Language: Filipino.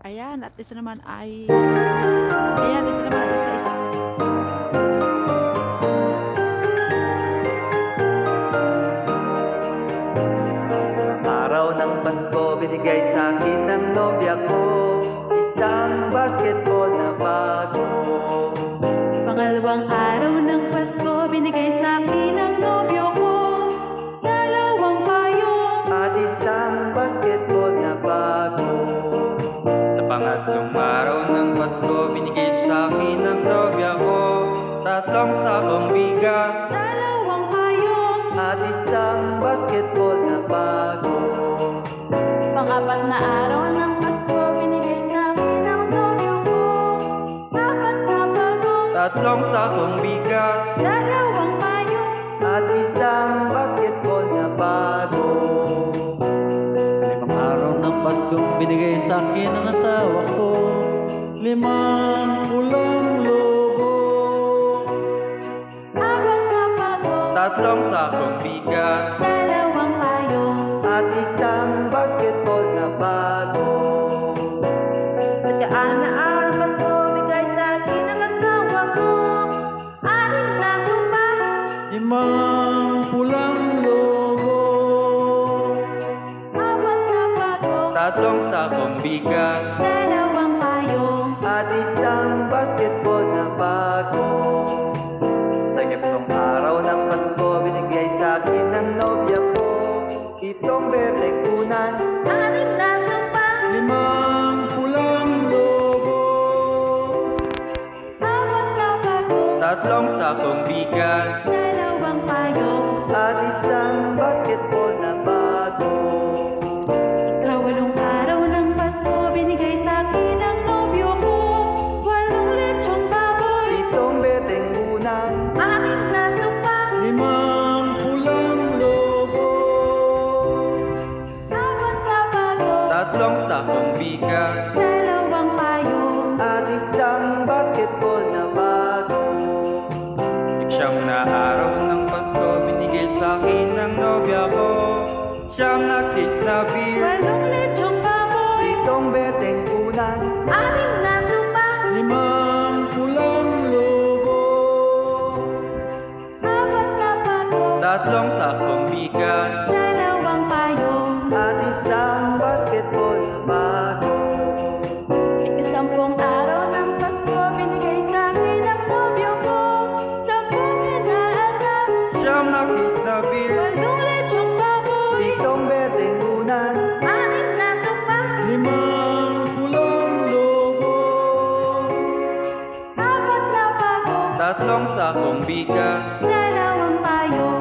Ayan, at ito naman ay isa-isa. Araw ng Pasko, binigay sa akin ng nobya ko isang basketball na bago. Pangalawang araw ng Pasko, binigay sa akin ng nobyo ko dalawang payong At isang basketball na bago. Sa pangatlong araw ng Pasko, binigay sa akin ng nobya ko tatlong sakong bigas dalawang payong. at isang basketball na bago. Pangapat na araw ng Pasko, binigay sa akin ng nobyo ko apat na pagong Tatlong sakong bigas dalawang payong. at isang basketball na bago. Limang araw ng Pasko, binigay sa akin ng asawa ko limang pulang lobo. Apat na pagong Tatlong sakong bigas dalawang payong. at isang basketball na bago. Pagkaan na araw ng Pasko, bigay sa akin ng asawa ko anim na tupa. Limang pulang lobo. Apat na pagong Tatlong sakong bigas dalawang payong. at isang basketball na bago. Sa ikatlong araw ng Pasko, binigay sa akin ng nobya ko itong berdeng unan Anim na tupa. Limang pulang lobo. Apat na pagong tatlong sakong bigas dalawang payong. at isang basketball na bago. Ikawalong araw ng Pasko, binigay sa akin ng nobyo ko walong lechong baboy. Itong berdeng unan Anim na tupa. Limang pulang lobo. Apat na pagong tatlong sakong bigas dalawang payong. at isang basketball na bago. Siyam na araw ng Pasko, binigay sa akin ng nobya ko siyam na tis na beer. Walong lechong baboy. Itong berdeng unan Anim na tupa. Limang pulang lobo. Apat na pagong tatlong sakong bigas dalawang payong. at isang basketball na bago. Ikasampung araw ng Pasko, binigay sa akin ng nobyo ko 10 inaanak. Siyam na tis na beer. Walong lechong baboy. Itong berdeng unan Anim na tupa. Limang pulang lobo. Apat na pagong tatlong sakong bigas dalawang payong.